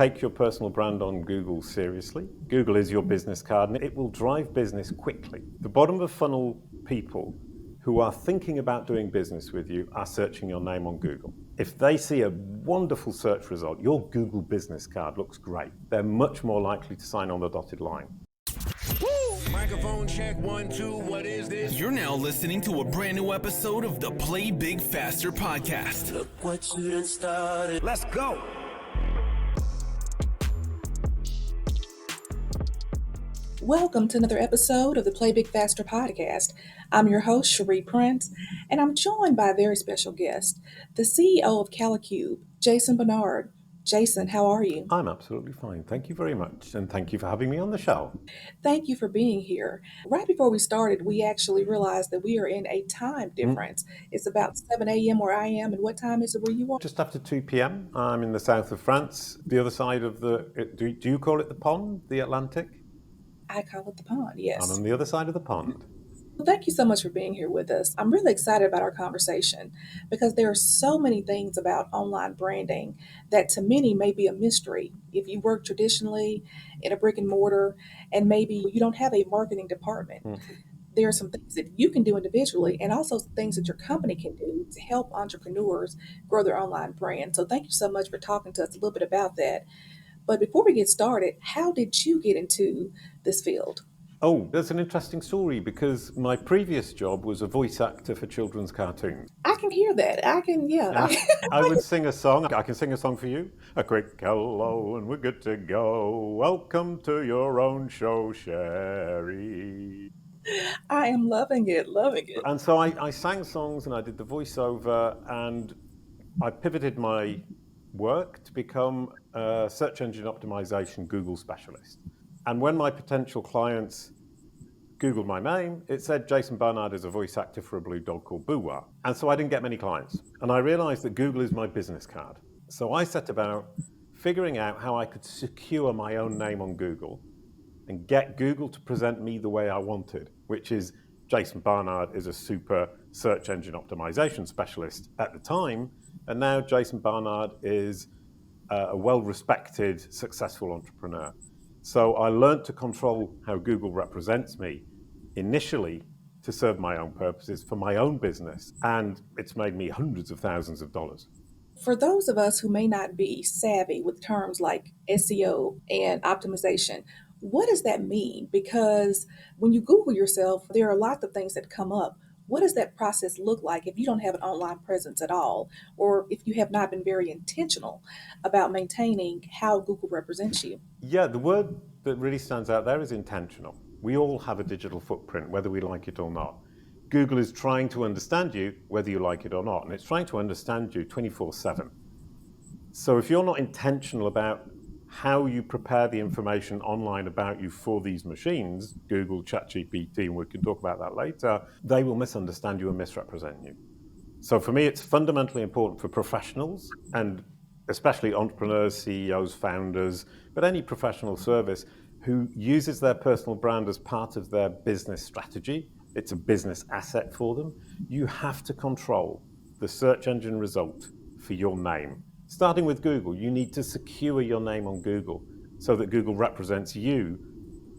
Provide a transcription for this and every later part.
take your personal brand on Google seriously. Google is your business card, and it will drive business quickly. The bottom of the funnel people who are thinking about doing business with you are searching your name on Google. If they see a wonderful search result, your Google business card looks great, they're much more likely to sign on the dotted line. Microphone check, 1, 2, what is this? You're now listening to a brand new episode of the Play Big Faster podcast. Look what you done started. Let's go. Welcome to another episode of the Play Big Faster podcast. I'm your host, Scherrie L, and I'm joined by a very special guest, the CEO of CaliCube, Jason Barnard. Jason, how are you? I'm absolutely fine. Thank you very much. And thank you for having me on the show. Thank you for being here. Right before we started, we actually realized that we are in a time difference. It's about 7 a.m. where I am. And what time is it where you are? Just after 2 p.m. I'm in the south of France, the other side of do you call it the pond, the Atlantic? I call it the pond, yes. I'm on the other side of the pond. Well, thank you so much for being here with us. I'm really excited about our conversation because there are so many things about online branding that to many may be a mystery. If you work traditionally in a brick and mortar and maybe you don't have a marketing department, there are some things that you can do individually and also things that your company can do to help entrepreneurs grow their online brand. So thank you so much for talking to us a little bit about that. But before we get started, how did you get into this field? Oh, that's an interesting story because my previous job was a voice actor for children's cartoons. I can hear that. I would sing a song. I can sing a song for you. A quick hello and we're good to go. Welcome to your own show, Scherrie. I am loving it. And so I sang songs and I did the voiceover and I pivoted my work to become a search engine optimization Google specialist. And when my potential clients Googled my name, it said Jason Barnard is a voice actor for a blue dog called Boo-Wah. And so I didn't get many clients. And I realized that Google is my business card. So I set about figuring out how I could secure my own name on Google and get Google to present me the way I wanted, which is Jason Barnard is a super search engine optimization specialist at the time. And now Jason Barnard is a well-respected, successful entrepreneur. So I learned to control how Google represents me initially to serve my own purposes for my own business. And it's made me hundreds of thousands of dollars. For those of us who may not be savvy with terms like SEO and optimization, what does that mean? Because when you Google yourself, there are lots of things that come up. What does that process look like if you don't have an online presence at all, or if you have not been very intentional about maintaining how Google represents you? Yeah, the word that really stands out there is intentional. We all have a digital footprint, whether we like it or not. Google is trying to understand you, whether you like it or not, and it's trying to understand you 24/7. So if you're not intentional about how you prepare the information online about you for these machines, Google, ChatGPT, and we can talk about that later, they will misunderstand you and misrepresent you. So for me, it's fundamentally important for professionals, and especially entrepreneurs, CEOs, founders, but any professional service who uses their personal brand as part of their business strategy. It's a business asset for them. You have to control the search engine result for your name. Starting with Google, you need to secure your name on Google so that Google represents you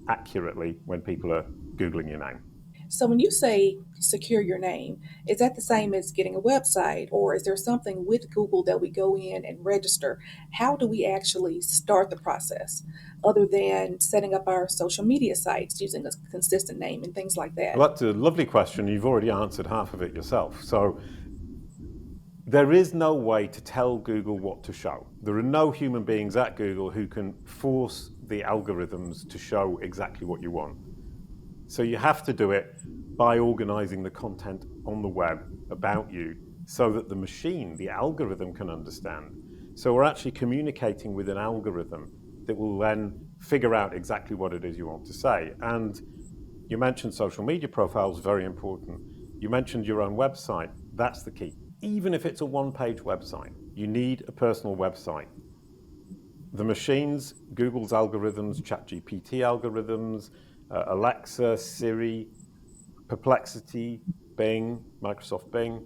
accurately when people are Googling your name. So when you say secure your name, is that the same as getting a website, or is there something with Google that we go in and register? How do we actually start the process other than setting up our social media sites using a consistent name and things like that? Well, that's a lovely question. You've already answered half of it yourself. So there is no way to tell Google what to show. There are no human beings at Google who can force the algorithms to show exactly what you want. So you have to do it by organizing the content on the web about you so that the machine, the algorithm, can understand. So we're actually communicating with an algorithm that will then figure out exactly what it is you want to say. And you mentioned social media profiles, very important. You mentioned your own website. That's the key. Even if it's a one-page website, you need a personal website. The machines, Google's algorithms, ChatGPT algorithms, Alexa, Siri, Perplexity, Bing, Microsoft Bing,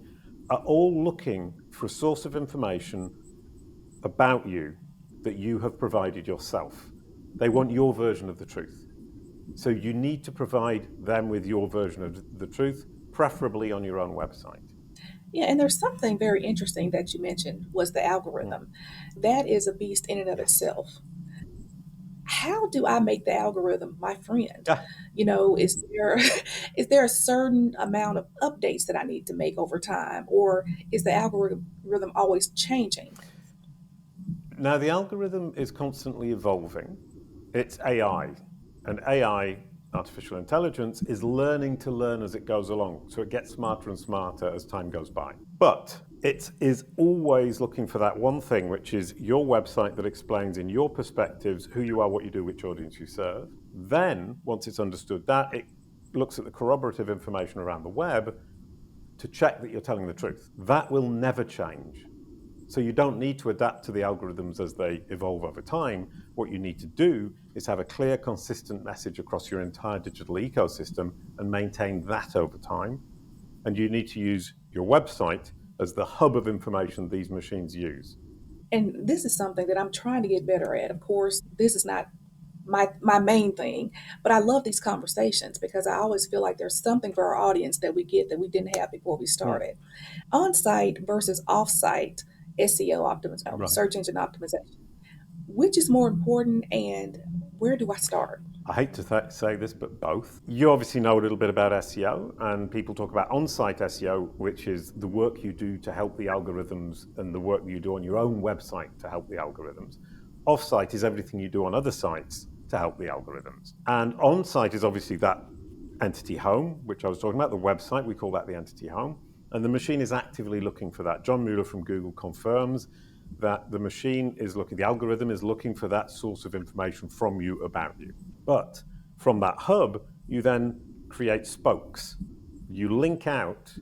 are all looking for a source of information about you that you have provided yourself. They want your version of the truth. So you need to provide them with your version of the truth, preferably on your own website. Yeah, and there's something very interesting that you mentioned was the algorithm. That is a beast in and of Yes. itself. How do I make the algorithm my friend? Yeah. Is there is there a certain amount of updates that I need to make over time, or is the algorithm always changing? Now, the algorithm is constantly evolving. It's AI, and AI, artificial intelligence, is learning to learn as it goes along. So it gets smarter and smarter as time goes by. But it is always looking for that one thing, which is your website that explains in your perspectives who you are, what you do, which audience you serve. Then, once it's understood that, it looks at the corroborative information around the web to check that you're telling the truth. That will never change. So you don't need to adapt to the algorithms as they evolve over time. What you need to do is have a clear, consistent message across your entire digital ecosystem and maintain that over time. And you need to use your website as the hub of information these machines use. And this is something that I'm trying to get better at. Of course, this is not my main thing, but I love these conversations because I always feel like there's something for our audience that we get that we didn't have before we started. On-site versus off-site SEO optimization, Right. search engine optimization. Which is more important, and where do I start? I hate to say this, but both. You obviously know a little bit about SEO, and people talk about on-site SEO, which is the work you do to help the algorithms and the work you do on your own website to help the algorithms. Off-site is everything you do on other sites to help the algorithms. And on-site is obviously that entity home, which I was talking about, the website, we call that the entity home. And the machine is actively looking for that. John Mueller from Google confirms that the machine is looking, the algorithm is looking for that source of information from you about you. But from that hub, you then create spokes. You link out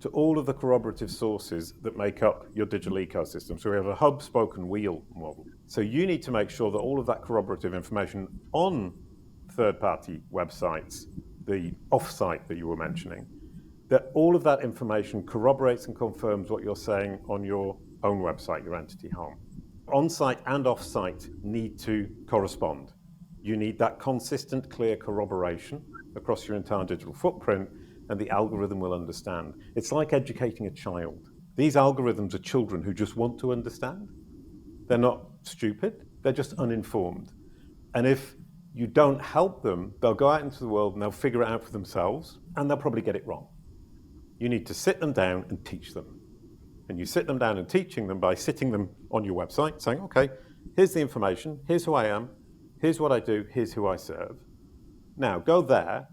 to all of the corroborative sources that make up your digital ecosystem. So we have a hub, spoke, and wheel model. So you need to make sure that all of that corroborative information on third-party websites, the offsite that you were mentioning, that all of that information corroborates and confirms what you're saying on your own website, your entity home. On-site and off-site need to correspond. You need that consistent, clear corroboration across your entire digital footprint, and the algorithm will understand. It's like educating a child. These algorithms are children who just want to understand. They're not stupid, they're just uninformed. And if you don't help them, they'll go out into the world and they'll figure it out for themselves, and they'll probably get it wrong. You need to sit them down and teach them. And you sit them down and teaching them by sitting them on your website, saying, okay, here's the information, here's who I am, here's what I do, here's who I serve. Now, go there,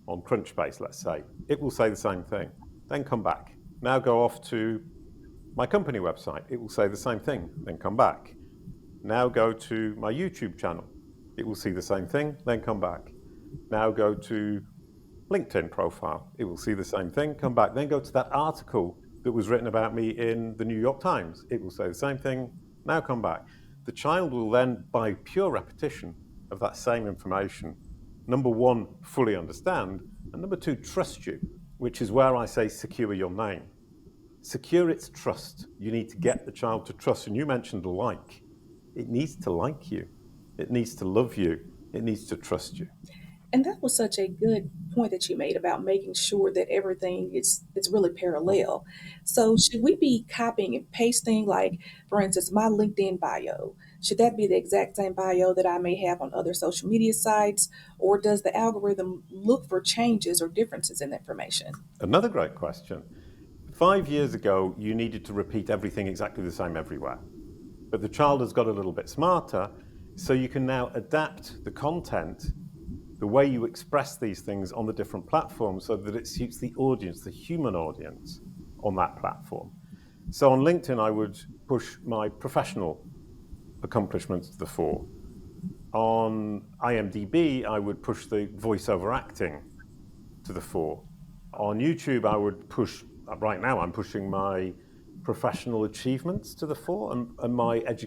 on Crunchbase, let's say. It will say the same thing. Then come back. Now go off to my company website. It will say the same thing. Then come back. Now go to my YouTube channel. It will see the same thing. Then come back. Now go to LinkedIn profile. It will see the same thing. Come back. Then go to that article that was written about me in the New York Times. It will say the same thing. Now come back. The child will then, by pure repetition of that same information, number one, fully understand, and number two, trust you, which is where I say secure your name. Secure its trust. You need to get the child to trust. And you mentioned like. It needs to like you. It needs to love you. It needs to trust you. And that was such a good point that you made about making sure that everything is it's really parallel. So should we be copying and pasting, like for instance, my LinkedIn bio? Should that be the exact same bio that I may have on other social media sites? Or does the algorithm look for changes or differences in the information? Another great question. 5 years ago, you needed to repeat everything exactly the same everywhere. But the child has got a little bit smarter, so you can now adapt the content, the way you express these things on the different platforms so that it suits the audience, the human audience on that platform. So on LinkedIn, I would push my professional accomplishments to the fore. On IMDb, I would push the voiceover acting to the fore. On YouTube, I would push, right now I'm pushing my professional achievements to the fore and my ability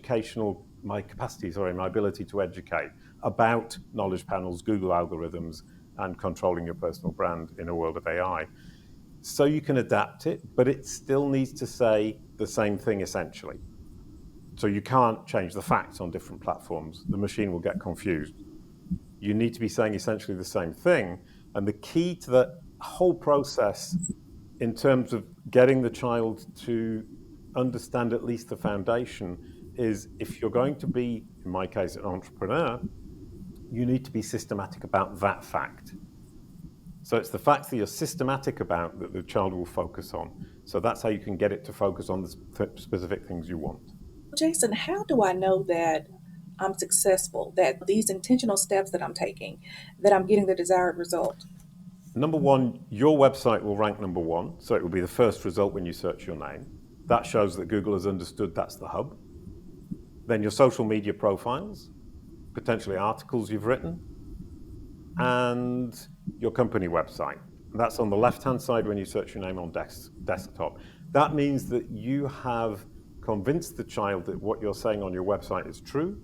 to educate about knowledge panels, Google algorithms, and controlling your personal brand in a world of AI. So you can adapt it, but it still needs to say the same thing essentially. So you can't change the facts on different platforms. The machine will get confused. You need to be saying essentially the same thing. And the key to the whole process in terms of getting the child to understand at least the foundation is, if you're going to be, in my case, an entrepreneur, you need to be systematic about that fact. So it's the facts that you're systematic about that the child will focus on. So that's how you can get it to focus on the specific things you want. Jason, how do I know that I'm successful, that these intentional steps that I'm taking, that I'm getting the desired result? Number one, your website will rank number one. So it will be the first result when you search your name. That shows that Google has understood that's the hub. Then your social media profiles, potentially articles you've written, and your company website. That's on the left-hand side when you search your name on desktop. That means that you have convinced the child that what you're saying on your website is true,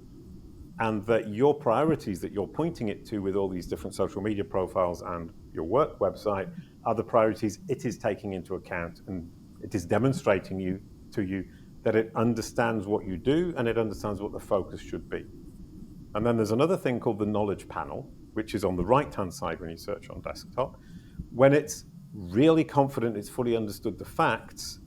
and that your priorities that you're pointing it to with all these different social media profiles and your work website are the priorities it is taking into account, and it is demonstrating to you that it understands what you do and it understands what the focus should be. And then there's another thing called the knowledge panel, which is on the right-hand side when you search on desktop. When it's really confident it's fully understood the facts,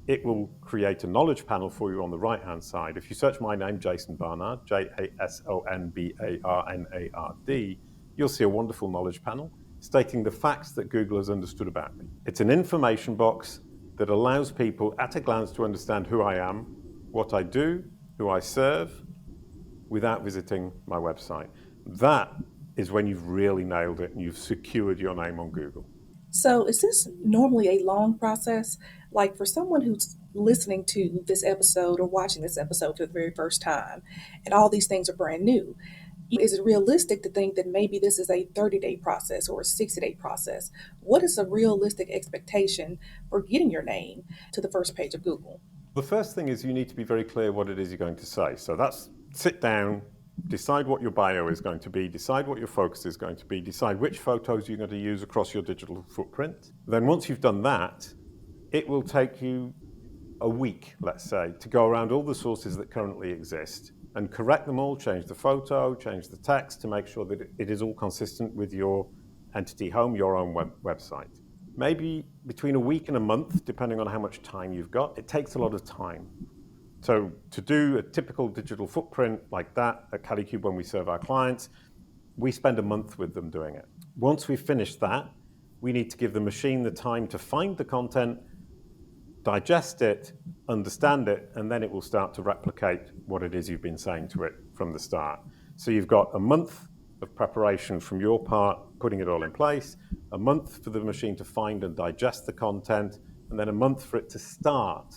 it will create a knowledge panel for you on the right-hand side. If you search my name, Jason Barnard, Jasonbarnard, you'll see a wonderful knowledge panel stating the facts that Google has understood about me. It's an information box that allows people at a glance to understand who I am, what I do, who I serve, without visiting my website. That is when you've really nailed it and you've secured your name on Google. So is this normally a long process? Like for someone who's listening to this episode or watching this episode for the very first time, and all these things are brand new, is it realistic to think that maybe this is a 30-day process or a 60-day process? What is a realistic expectation for getting your name to the first page of Google? The first thing is you need to be very clear what it is you're going to say. So that's sit down, decide what your bio is going to be, decide what your focus is going to be, decide which photos you're going to use across your digital footprint. Then once you've done that, it will take you a week, let's say, to go around all the sources that currently exist and correct them all, change the photo, change the text to make sure that it is all consistent with your entity home, your own website. Maybe between a week and a month, depending on how much time you've got. It takes a lot of time. So to do a typical digital footprint like that at CaliCube when we serve our clients, we spend a month with them doing it. Once we've finished that, we need to give the machine the time to find the content, digest it, understand it, and then it will start to replicate what it is you've been saying to it from the start. So you've got a month of preparation from your part, putting it all in place, a month for the machine to find and digest the content, and then a month for it to start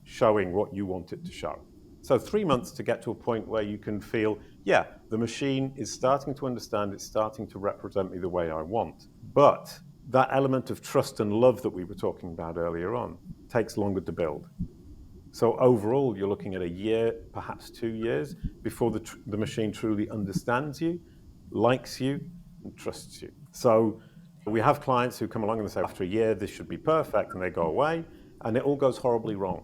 showing what you want it to show. So 3 months to get to a point where you can feel, yeah, the machine is starting to understand, it's starting to represent me the way I want. But that element of trust and love that we were talking about earlier on takes longer to build. So overall, you're looking at a year, perhaps 2 years, before the machine truly understands you, likes you, and trusts you. So we have clients who come along and they say, after a year, this should be perfect, and they go away, and it all goes horribly wrong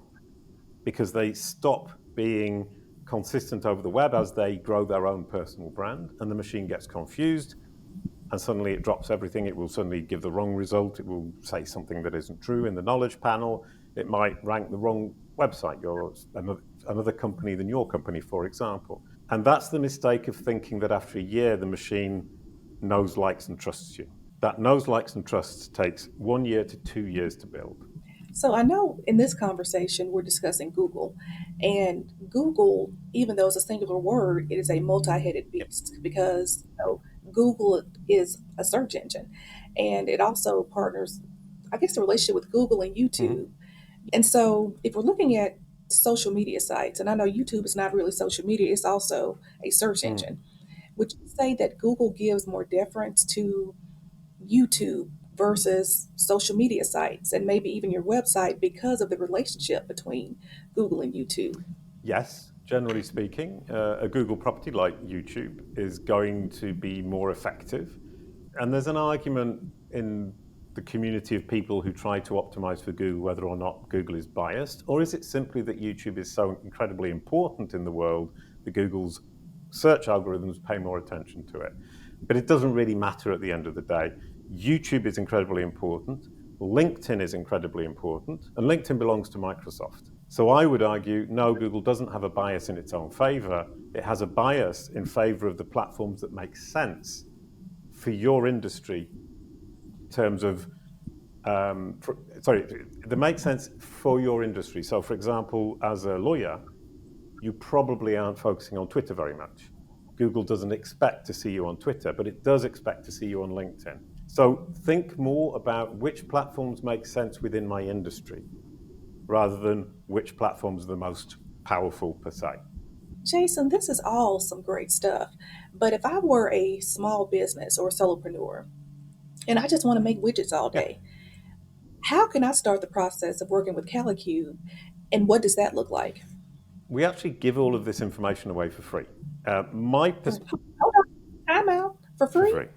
because they stop being consistent over the web as they grow their own personal brand, and the machine gets confused, and suddenly it drops everything. It will suddenly give the wrong result. It will say something that isn't true in the knowledge panel. It might rank the wrong website, another company than your company, for example. And that's the mistake of thinking that after a year, the machine knows, likes, and trusts you. That knows, likes, and trusts takes 1 year to 2 years to build. So I know in this conversation we're discussing Google, and Google, even though it's a singular word, it is a multi-headed beast because Google is a search engine, and it also partners, I guess, the relationship with Google and YouTube. Mm-hmm. And so if we're looking at social media sites, and I know YouTube is not really social media, it's also a search engine. Would you say that Google gives more deference to YouTube versus social media sites and maybe even your website because of the relationship between Google and YouTube? Yes, generally speaking, a Google property like YouTube is going to be more effective. And there's an argument in the community of people who try to optimize for Google, whether or not Google is biased? Or is it simply that YouTube is so incredibly important in the world that Google's search algorithms pay more attention to it? But it doesn't really matter at the end of the day. YouTube is incredibly important. LinkedIn is incredibly important, and LinkedIn belongs to Microsoft. So I would argue, no, Google doesn't have a bias in its own favor. It has a bias in favor of the platforms that make sense for your industry in terms of, that make sense for your industry. So for example, as a lawyer, you probably aren't focusing on Twitter very much. Google doesn't expect to see you on Twitter, but it does expect to see you on LinkedIn. So think more about which platforms make sense within my industry, rather than which platforms are the most powerful per se. Jason, this is all some great stuff. But if I were a small business or a solopreneur and I just want to make widgets all day, how can I start the process of working with CaliCube, and what does that look like? We actually give all of this information away for free. Hold on, time out. For free?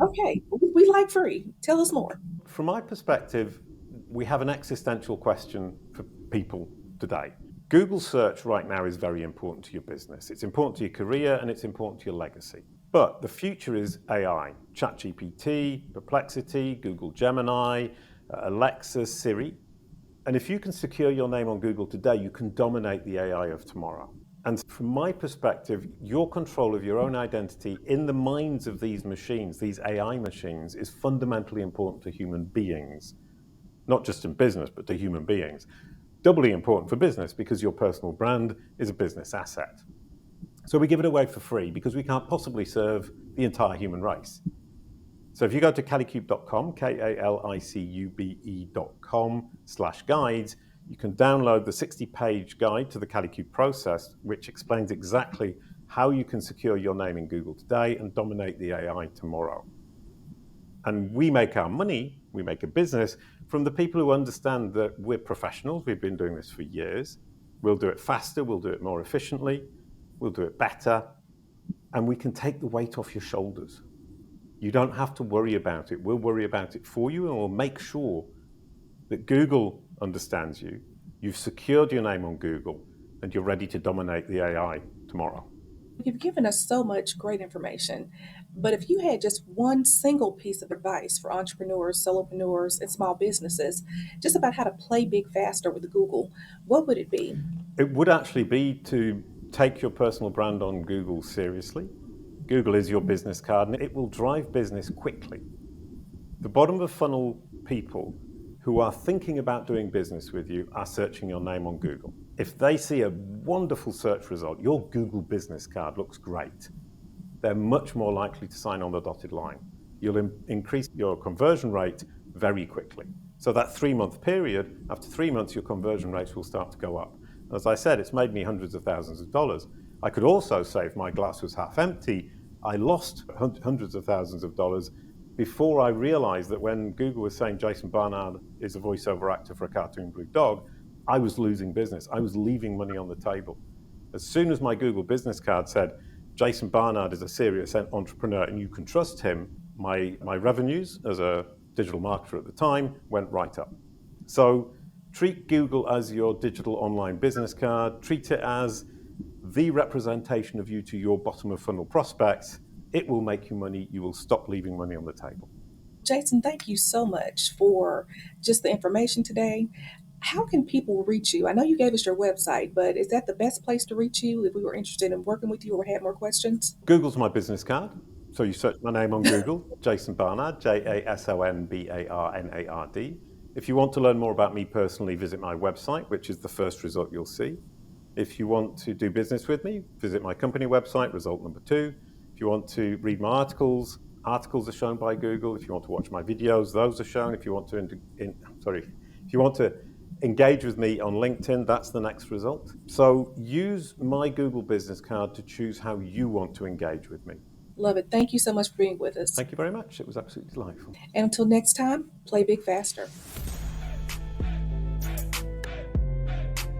Okay, we like free. Tell us more. From my perspective, we have an existential question for people today. Google search right now is very important to your business. It's important to your career and it's important to your legacy. But the future is AI, ChatGPT, Perplexity, Google Gemini, Alexa, Siri. And if you can secure your name on Google today, you can dominate the AI of tomorrow. And from my perspective, your control of your own identity in the minds of these machines, these AI machines, is fundamentally important to human beings. Not just in business, but to human beings. Doubly important for business because your personal brand is a business asset. So we give it away for free because we can't possibly serve the entire human race. So if you go to calicube.com, KALICUBE.com/guides, you can download the 60-page guide to the CaliCube process, which explains exactly how you can secure your name in Google today and dominate the AI tomorrow. And we make our money, we make a business from the people who understand that we're professionals. We've been doing this for years. We'll do it faster, we'll do it more efficiently, we'll do it better, and we can take the weight off your shoulders. You don't have to worry about it. We'll worry about it for you, and we'll make sure that Google understands you, you've secured your name on Google, and you're ready to dominate the AI tomorrow. You've given us so much great information, but if you had just one single piece of advice for entrepreneurs, solopreneurs, and small businesses, just about how to play big faster with Google, what would it be? It would actually be to take your personal brand on Google seriously. Google is your business card, and it will drive business quickly. The bottom of the funnel people who are thinking about doing business with you are searching your name on Google. If they see a wonderful search result, your Google business card looks great, they're much more likely to sign on the dotted line. You'll increase your conversion rate very quickly. So that 3-month period, after 3 months, your conversion rates will start to go up. As I said, it's made me hundreds of thousands of dollars. I could also say if my glass was half empty, I lost hundreds of thousands of dollars before I realized that when Google was saying Jason Barnard is a voiceover actor for a cartoon blue dog, I was losing business. I was leaving money on the table. As soon as my Google business card said, Jason Barnard is a serious entrepreneur and you can trust him, my revenues as a digital marketer at the time went right up. So treat Google as your digital online business card, treat it as the representation of you to your bottom of funnel prospects. It will make you money. You will stop leaving money on the table. Jason, thank you so much for just the information today. How can people reach you? I know you gave us your website, but is that the best place to reach you if we were interested in working with you or had more questions? Google's my business card. So you search my name on Google, Jason Barnard, JASONBARNARD. If you want to learn more about me personally, visit my website, which is the first result you'll see. If you want to do business with me, visit my company website, result number 2. If you want to read my articles are shown by Google. If you want to watch my videos, those are shown. If you want to engage with me on LinkedIn, that's the next result. So use my Google business card to choose how you want to engage with me. Love it. Thank you so much for being with us. Thank you very much. It was absolutely delightful. And until next time, play big faster.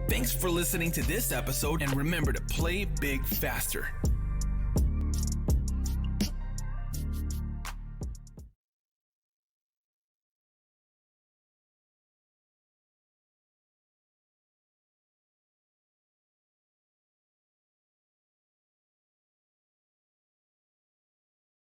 Thanks for listening to this episode, and remember to play big faster.